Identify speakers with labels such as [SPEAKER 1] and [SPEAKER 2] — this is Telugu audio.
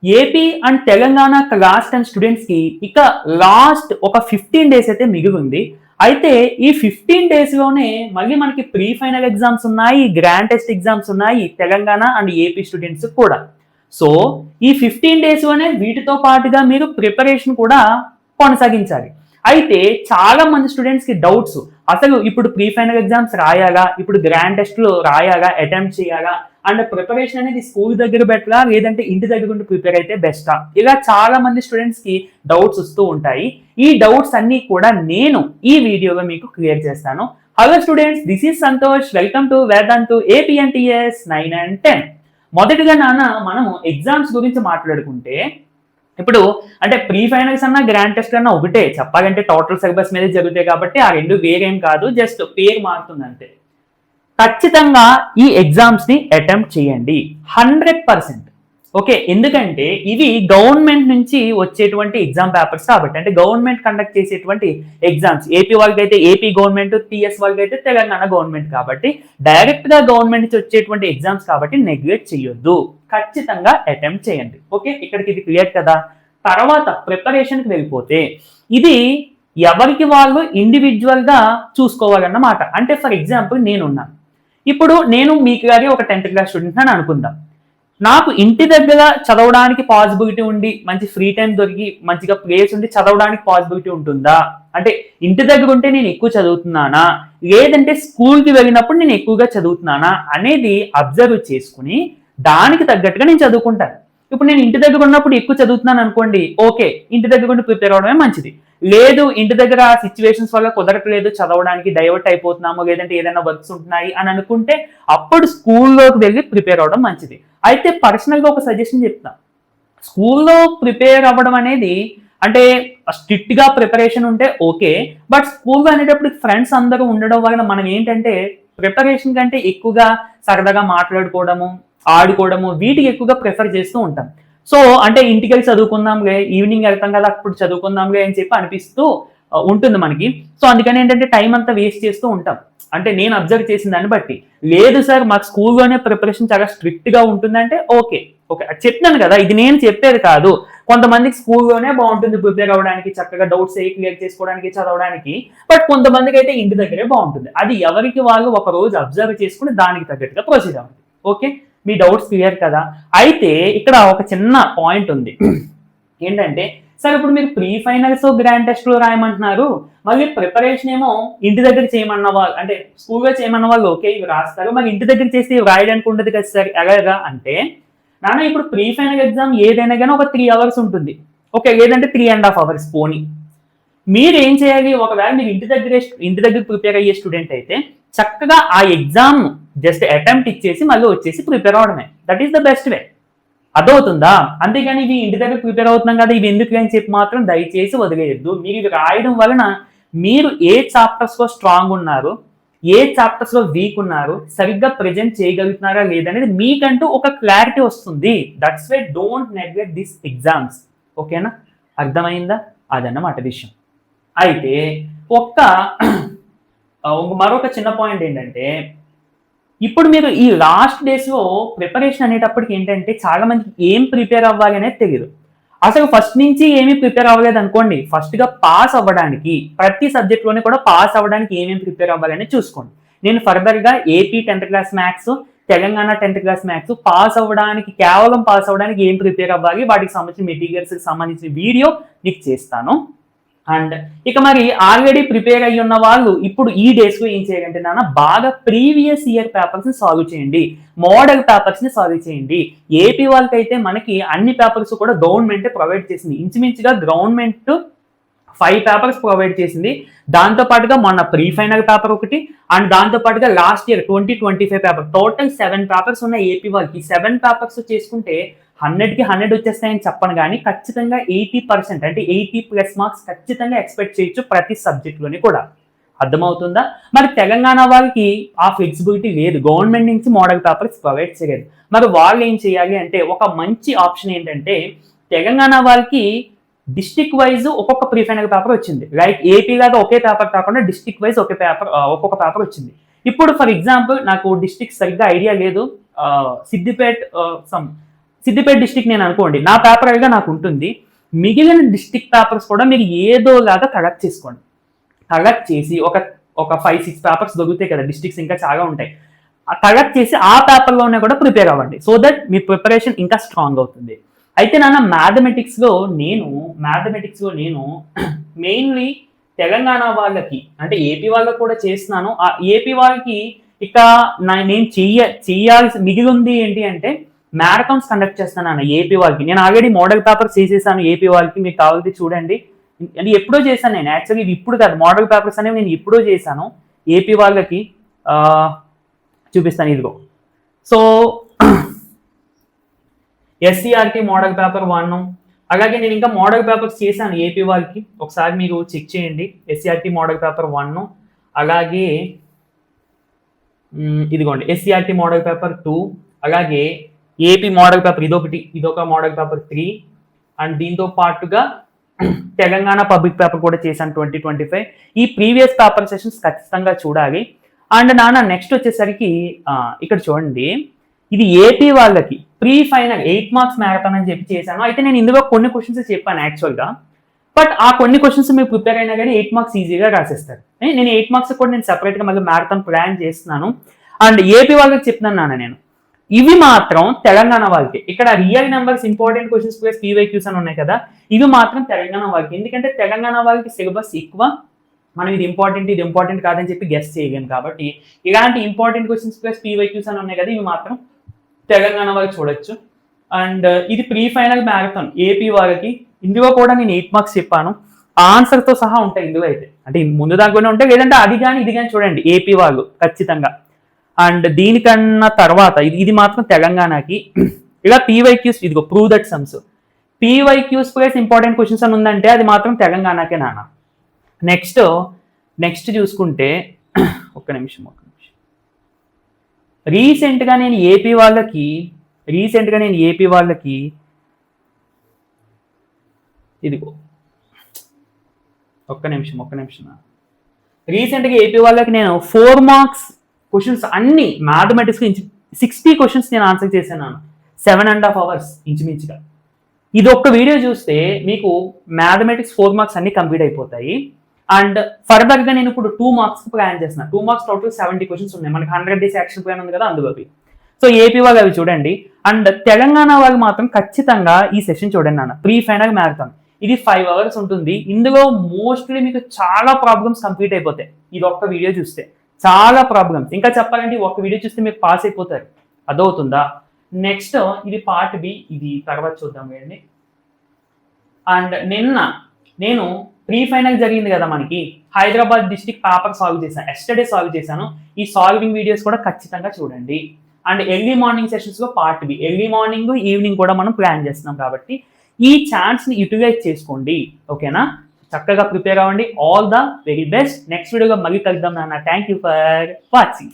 [SPEAKER 1] ఏపీ అండ్ తెలంగాణ క్లాస్ 10 స్టూడెంట్స్‌కి ఇక లాస్ట్ ఒక 15 డేస్ అయితే మిగిలుంది. అయితే ఈ 15 డేస్‌లోనే మళ్ళీ మనకి ప్రీ ఫైనల్ ఎగ్జామ్స్ ఉన్నాయి, గ్రాండ్ టెస్ట్ ఎగ్జామ్స్ ఉన్నాయి తెలంగాణ అండ్ ఏపీ స్టూడెంట్స్‌కి కూడా. సో, ఈ 15 డేస్‌లోనే వీటితో పాటుగా మీరు ప్రిపరేషన్ కూడా కొనసాగించాలి. అయితే చాలా మంది స్టూడెంట్స్‌కి డౌట్స్. అసలు ఇప్పుడు ప్రీ ఫైనల్ ఎగ్జామ్స్ రాయాలా? ఇప్పుడు గ్రాండ్ టెస్ట్‌లు రాయాలా? అటెంప్ట్ చేయాలా? అండ్ ప్రిపరేషన్ అనేది స్కూల్ దగ్గర బెటరా? లేదంటే ఇంటి దగ్గర ఉండి ప్రిపేర్ అయితే బెస్టా? ఇలా చాలా మంది స్టూడెంట్స్‌కి డౌట్స్ వస్తూ ఉంటాయి. ఈ డౌట్స్ అన్నీ కూడా నేను ఈ వీడియోలో మీకు క్లియర్ చేస్తాను. Hello students, this is Santosh. Welcome to Vedantu APNTS 9 and 10. మొదటిగా మనము ఎగ్జామ్స్ గురించి మాట్లాడుకుంటే ఇప్పుడు అంటే ప్రీ ఫైనల్స్ అన్నా గ్రాండ్ టెస్ట్ అన్నా ఒకటే. చెప్పాలంటే టోటల్ సిలబస్ మీదే జరుగుతాయి కాబట్టి ఆ రెండు వేరేం కాదు. జస్ట్ పేరు మారుతుంది అంతే. ఖచ్చితంగా ఈ ఎగ్జామ్స్ ని అటెంప్ట్ చేయండి 100%. ఓకే, ఎందుకంటే ఇవి గవర్నమెంట్ నుంచి వచ్చేటువంటి ఎగ్జామ్ పేపర్స్ కాబట్టి, అంటే గవర్నమెంట్ కండక్ట్ చేసేటువంటి ఎగ్జామ్స్. ఏపీ వాళ్ళకి అయితే ఏపీ గవర్నమెంట్, టీఎస్ వాళ్ళకి అయితే తెలంగాణ గవర్నమెంట్ కాబట్టి డైరెక్ట్ గా గవర్నమెంట్ నుంచి వచ్చేటువంటి ఎగ్జామ్స్ కాబట్టి నెగ్లెక్ట్ చేయొద్దు. ఖచ్చితంగా అటెంప్ట్ చేయండి. ఓకే, ఇక్కడికి ఇది క్లియర్ కదా. తర్వాత ప్రిపరేషన్ కి వెళ్ళిపోతే ఇది ఎవరికి వాళ్ళు ఇండివిజువల్ గా చూసుకోవాలన్నమాట. అంటే ఫర్ ఎగ్జాంపుల్ నేనున్నాను. ఇప్పుడు నేను మీకు గారి ఒక 10th క్లాస్ స్టూడెంట్ అని అనుకుందాం. నాకు ఇంటి దగ్గర చదవడానికి పాసిబిలిటీ ఉండి, మంచి ఫ్రీ టైం దొరికి, మంచిగా ప్లేస్ ఉండి చదవడానికి పాసిబిలిటీ ఉంటుందా? అంటే ఇంటి దగ్గర ఉంటే నేను ఎక్కువ చదువుతున్నానా? లేదంటే స్కూల్‌కి వెళ్ళినప్పుడు నేను ఎక్కువగా చదువుతున్నానా? అనేది అబ్జర్వ్ చేసుకొని దానికి తగ్గట్టుగా నేను చదువుకుంటాను. ఇప్పుడు నేను ఇంటి దగ్గర ఉన్నప్పుడు ఎక్కువ చదువుతున్నాను అనుకోండి, ఓకే. ఇంటి దగ్గర ఉండి ప్రిపేర్ అవ్వడమే మంచిది. లేదు, ఇంటి దగ్గర సిచ్యువేషన్స్ వల్ల కుదరట్లేదు చదవడానికి, డైవర్ట్ అయిపోతున్నాము, లేదంటే ఏదైనా వర్క్స్ ఉంటున్నాయి అని అనుకుంటే అప్పుడు స్కూల్లోకి వెళ్ళి ప్రిపేర్ అవ్వడం మంచిది. అయితే పర్సనల్‌గా ఒక సజెషన్ చెప్తా. స్కూల్‌లో ప్రిపేర్ అవ్వడం అనేది అంటే స్ట్రిక్ట్‌గా ప్రిపరేషన్ ఉంటే ఓకే. బట్ స్కూల్‌లో అనేటప్పుడు ఫ్రెండ్స్ అందరూ ఉండడం వలన మనం ఏంటంటే ప్రిపరేషన్ కంటే ఎక్కువగా సరదాగా మాట్లాడుకోవడము, ఆడుకోవడము వీటికి ఎక్కువగా ప్రిఫర్ చేస్తూ ఉంటాం. సో, అంటే ఇంటికెళ్ళి చదువుకుందాంలే, ఈవినింగ్ వెళ్తాం కదా అప్పుడు చదువుకుందాంలే అని చెప్పి అనిపిస్తూ ఉంటుంది మనకి. సో, అందుకని ఏంటంటే టైం అంతా వేస్ట్ చేస్తూ ఉంటాం. అంటే నేను అబ్జర్వ్ చేసిన దాన్ని బట్టి. లేదు సార్ మాకు స్కూల్‌లోనే ప్రిపరేషన్ చాలా స్ట్రిక్ట్‌గా ఉంటుందంటే ఓకే. ఓకే. చెప్తున్నాను కదా! ఇది నేను చెప్పేది కాదు. కొంతమందికి స్కూల్‌లోనే బావుంటుంది ప్రిపేర్ అవ్వడానికి, చక్కగా డౌట్స్ అయి క్లియర్ చేసుకోవడానికి, చదవడానికి. బట్ కొంతమందికైతే ఇంటి దగ్గరే బావుంటుంది. అది ఎవరికి వాళ్ళు ఒక రోజు అబ్జర్వ్ చేసుకొని దానికి తగ్గట్టుగా ప్రొసీడ్ అవ్వండి. ఓకే. మీ డౌట్స్ క్లియర్ కదా. అయితే ఇక్కడ ఒక చిన్న పాయింట్ ఉంది. ఏంటంటే సార్ ఇప్పుడు మీరు ప్రీ ఫైనల్స్, గ్రాండ్ టెస్ట్‌లు రాయమంటున్నారు. మళ్ళీ ప్రిపరేషన్ ఏమో ఇంటి దగ్గర చేయమన్న వాళ్ళు, అంటే స్కూల్‌లో చేయమన్న వాళ్ళు ఓకే. ఇవి రాస్తారు. మరి ఇంటి దగ్గర చేస్తే ఇవి రాయడానికి ఉండదు కదా సార్ ఎలాగా అంటే, నాన్న ఇప్పుడు ప్రీ ఫైనల్ ఎగ్జామ్ ఏదైనా గాని ఒక 3 అవర్స్ ఉంటుంది. ఓకే. లేదంటే 3½ అవర్స్ పోనీ. మీరేం చేయాలి? ఒకవేళ మీరు ఇంటి దగ్గర ప్రిపేర్ అయ్యే స్టూడెంట్ అయితే చక్కగా ఆ ఎగ్జామ్ జస్ట్ అటెంప్ట్ ఇచ్చేసి మళ్ళీ వచ్చేసి ప్రిపేర్ అవ్వడమే. That is the best way. అర్థమవుతుందా? అంతేగాని ఇవి ఇంటి దగ్గర ప్రిపేర్ అవుతున్నాం కదా! ఇవి ఎందుకులే అని చెప్పి మాత్రం దయచేసి వదిలేయొద్దు. మీరు ఇవి రాయడం వలన మీరు ఏ చాప్టర్స్‌లో స్ట్రాంగ్ ఉన్నారు, ఏ చాప్టర్స్‌లో వీక్ ఉన్నారు, సరిగ్గా ప్రెజెంట్ చేయగలుగుతున్నారా లేదనేది మీకంటూ ఒక క్లారిటీ వస్తుంది. That's why don't neglect these exams. ఓకేనా? అర్థమైందా? అదన్నమాట విషయం. అయితే ఒక్క మరొక చిన్న పాయింట్ ఏంటంటే, ఇప్పుడు మీరు ఈ లాస్ట్ డేస్‌లో ప్రిపరేషన్ అనేటప్పటికి ఏంటంటే, చాలా మందికి ఏం ప్రిపేర్ అవ్వాలి అనేది తెలీదు. అసలు ఫస్ట్ నుంచి ఏమి ప్రిపేర్ అవ్వలేదనుకోండి, ఫస్ట్‌గా పాస్ అవ్వడానికి, ప్రతి సబ్జెక్ట్‌లోని కూడా పాస్ అవ్వడానికి ఏమేమి ప్రిపేర్ అవ్వాలనేది చూసుకోండి. నేను ఫర్దర్‌గా AP 10th class maths, Telangana 10th class maths pass అవ్వడానికి, కేవలం పాస్ అవ్వడానికి ఏం ప్రిపేర్ అవ్వాలి, వాటికి సంబంధించిన మెటీరియల్స్‌కి సంబంధించిన వీడియో మీకు చేస్తాను. అండ్ ఇక మరి ఆల్రెడీ ప్రిపేర్ అయ్యి ఉన్న వాళ్ళు ఇప్పుడు ఈ డేస్ లో ఏం చేయాలంటే నాన్న, బాగా ప్రీవియస్ ఇయర్ పేపర్స్ ని సాల్వ్ చేయండి, మోడల్ పేపర్స్ ని సాల్వ్ చేయండి. ఏపీ వాళ్ళకైతే మనకి అన్ని పేపర్స్ కూడా గవర్నమెంట్ ప్రొవైడ్ చేసింది. ఇంచుమించుగా గవర్నమెంట్ 5 పేపర్స్ ప్రొవైడ్ చేసింది. దాంతో పాటుగా మొన్న ప్రీ ఫైనల్ పేపర్ ఒకటి, అండ్ దాంతో పాటుగా last year 2025 paper, total 7 papers ఉన్నాయి ఏపీ వాళ్ళకి. 7 పేపర్స్ చేసుకుంటే 100కి 100 వచ్చేస్తాయని చెప్పను కానీ ఖచ్చితంగా 80% అంటే 80+ మార్క్స్ ఖచ్చితంగా ఎక్స్పెక్ట్ చేయొచ్చు ప్రతి సబ్జెక్ట్ లోని కూడా. అర్థమవుతుందా? మరి తెలంగాణ వాళ్ళకి ఆ ఫ్లెక్సిబిలిటీ లేదు, గవర్నమెంట్ నుంచి మోడల్ పేపర్స్ ప్రొవైడ్ చేయలేదు. మరి వాళ్ళు ఏం చేయాలి అంటే, ఒక మంచి ఆప్షన్ ఏంటంటే తెలంగాణ వాళ్ళకి డిస్ట్రిక్ట్ వైజ్ ఒక్కొక్క ప్రీ ఫైనల్ పేపర్ వచ్చింది. లైక్ ఏపీ లాగా ఒకే పేపర్ కాకుండా డిస్ట్రిక్ట్ వైజ్ ఒక్కొక్క పేపర్ వచ్చింది. ఇప్పుడు ఫర్ ఎగ్జాంపుల్ నాకు డిస్ట్రిక్ట్ సరిగ్గా ఐడియా లేదు. సిద్దిపేట సిద్దిపేట డిస్టిక్ నేను అనుకోండి, నా పేపర్గా నాకు ఉంటుంది. మిగిలిన డిస్టిక్ పేపర్స్ కూడా మీరు ఏదోలాగా కలెక్ట్ చేసుకోండి. కలెక్ట్ చేసి ఒక 5-6 పేపర్స్ దొరుకుతాయి కదా, డిస్ట్రిక్ట్స్ ఇంకా చాలా ఉంటాయి. కలెక్ట్ చేసి ఆ పేపర్లోనే కూడా ప్రిపేర్ అవ్వండి. సో దట్ మీ ప్రిపరేషన్ ఇంకా స్ట్రాంగ్ అవుతుంది. అయితే నాన్న మ్యాథమెటిక్స్లో నేను మెయిన్లీ తెలంగాణ వాళ్ళకి, అంటే ఏపీ వాళ్ళకి కూడా చేస్తున్నాను. ఆ ఏపీ వాళ్ళకి ఇక నేను చెయ్యాల్సి మిగిలి ఉంది ఏంటి అంటే మ్యారథాన్స్ కండక్ట్ చేస్తాను ఏపీ వాళ్ళకి. నేను ఆల్రెడీ మోడల్ పేపర్స్ చేసేసాను ఏపీ వాళ్ళకి, మీకు కావాలంటే చూడండి. అంటే ఎప్పుడో చేశాను నేను, యాక్చువల్లీ ఇది ఇప్పుడు కాదు, మోడల్ పేపర్స్ అనేవి నేను ఎప్పుడో చేశాను ఏపీ వాళ్ళకి. చూపిస్తాను, ఇదిగో. సో ఎస్సీఆర్టీ మోడల్ పేపర్ 1, అలాగే నేను ఇంకా మోడల్ పేపర్స్ చేశాను ఏపీ వాళ్ళకి, ఒకసారి మీరు చెక్ చేయండి. ఎస్సీఆర్టీ మోడల్ పేపర్ 1, అలాగే ఇదిగోండి ఎస్సీఆర్టీ మోడల్ పేపర్ 2, అలాగే ఏపీ మోడల్ పేపర్ ఇదొక మోడల్ పేపర్ 3, అండ్ దీంతో పాటుగా తెలంగాణ పబ్లిక్ పేపర్ కూడా చేశాను 2025. ఈ ప్రీవియస్ పేపర్ సెషన్స్ ఖచ్చితంగా చూడాలి. అండ్ నాన్న నెక్స్ట్ వచ్చేసరికి ఇక్కడ చూడండి, ఇది ఏపీ వాళ్ళకి ప్రీ ఫైనల్ 8 మార్క్స్ మ్యారథాన్ అని చెప్పి చేశాను. అయితే నేను ఇందులో కొన్ని క్వశ్చన్స్ చెప్పాను యాక్చువల్గా, బట్ ఆ కొన్ని క్వశ్చన్స్ మీరు ప్రిపేర్ అయినా కానీ 8 మార్క్స్ ఈజీగా రాసేస్తారు. నేను 8 మార్క్స్ కూడా నేను సెపరేట్గా మళ్ళీ మ్యారథాన్ ప్లాన్ చేస్తున్నాను. అండ్ ఏపీ వాళ్ళకి చెప్తున్నాను నాన్న నేను, ఇవి మాత్రం తెలంగాణ వాళ్ళకి. ఇక్కడ real numbers important questions plus PYQs అని ఉన్నాయి కదా, ఇవి మాత్రం తెలంగాణ వాళ్ళకి. ఎందుకంటే తెలంగాణ వాళ్ళకి సిలబస్ ఎక్కువ, మనం ఇది ఇంపార్టెంట్ కాదని చెప్పి గెస్ట్ చేయలేము. కాబట్టి ఇలాంటి ఇంపార్టెంట్ క్వశ్చన్స్ ప్లస్ పీవైక్యూస్ అని ఉన్నాయి కదా, ఇవి మాత్రం తెలంగాణ వాళ్ళకి చూడొచ్చు. అండ్ ఇది ప్రీ ఫైనల్ మ్యారథాన్ ఏపీ వాళ్ళకి. ఇందులో కూడా నేను 8 మార్క్స్ చెప్పాను, ఆన్సర్తో సహా ఉంటాయి ఇందులో అయితే. అంటే ముందు దాంట్లోనే ఉంటాయి, లేదంటే అది కానీ ఇది కానీ చూడండి ఏపీ వాళ్ళు ఖచ్చితంగా. అండ్ దీనికన్నా తర్వాత ఇది మాత్రం తెలంగాణకి. ఇలా పీవైక్యూస్, ఇదిగో prove that sums, PYQs plus important questions అని ఉందంటే అది మాత్రం తెలంగాణకే నాన్న. నెక్స్ట్ చూసుకుంటే ఒక్క నిమిషం. రీసెంట్గా నేను ఏపీ వాళ్ళకి ఇదిగో ఒక్క నిమిషం రీసెంట్గా ఏపీ వాళ్ళకి నేను 4 మార్క్స్ క్వశ్చన్స్ అన్ని మ్యాథమెటిక్స్ 60 క్వశ్చన్స్ నేను ఆన్సర్ చేశాను 7.5 hours ఇంచుమించుగా. ఇది ఒక్క వీడియో చూస్తే మీకు మ్యాథమెటిక్స్ 4 మార్క్స్ అన్ని కంప్లీట్ అయిపోతాయి. అండ్ ఫర్దర్గా నేను ఇప్పుడు 2 మార్క్స్ ప్లాన్ చేస్తున్నాను. 2 మార్క్స్ టోటల్ 70 క్వశ్చన్స్ ఉన్నాయి. మనకి 100 days యాక్షన్ ప్లాన్ ఉంది కదా, అందులోకి. సో ఏపీ వాళ్ళు అవి చూడండి. అండ్ తెలంగాణ వాళ్ళు మాత్రం ఖచ్చితంగా ఈ సెషన్ చూడండి నాన్న, ప్రీ ఫైనల్ మ్యారథాన్. ఇది 5 hours ఉంటుంది. ఇందులో మోస్ట్లీ మీకు చాలా ప్రాబ్లమ్స్ కంప్లీట్ అయిపోతాయి ఇది ఒక్క వీడియో చూస్తే. చాలా ప్రాబ్లమ్స్, ఇంకా చెప్పాలంటే ఒక్క వీడియో చూస్తే మీరు పాస్ అయిపోతారు. అదవుతుందా? నెక్స్ట్ ఇది పార్ట్ బి, ఇది తర్వాత చూద్దాం వేయండి. అండ్ నిన్న నేను ప్రీ ఫైనల్ జరిగింది కదా మనకి, హైదరాబాద్ డిస్ట్రిక్ట్ పేపర్ సాల్వ్ చేశాను, ఎస్టర్డే సాల్వ్ చేశాను. ఈ సాల్వింగ్ వీడియోస్ కూడా ఖచ్చితంగా చూడండి. అండ్ ఎర్లీ మార్నింగ్ సెషన్స్ లో part B, early morning evening కూడా మనం ప్లాన్ చేస్తున్నాం. కాబట్టి ఈ ఛాన్స్ ని యూటిలైజ్ చేసుకోండి, ఓకేనా? చక్కగా ప్రిపేర్ అవ్వండి. All the very best. Next వీడియోగా మళ్ళీ కలుద్దాం నాన్న. Thank you for watching.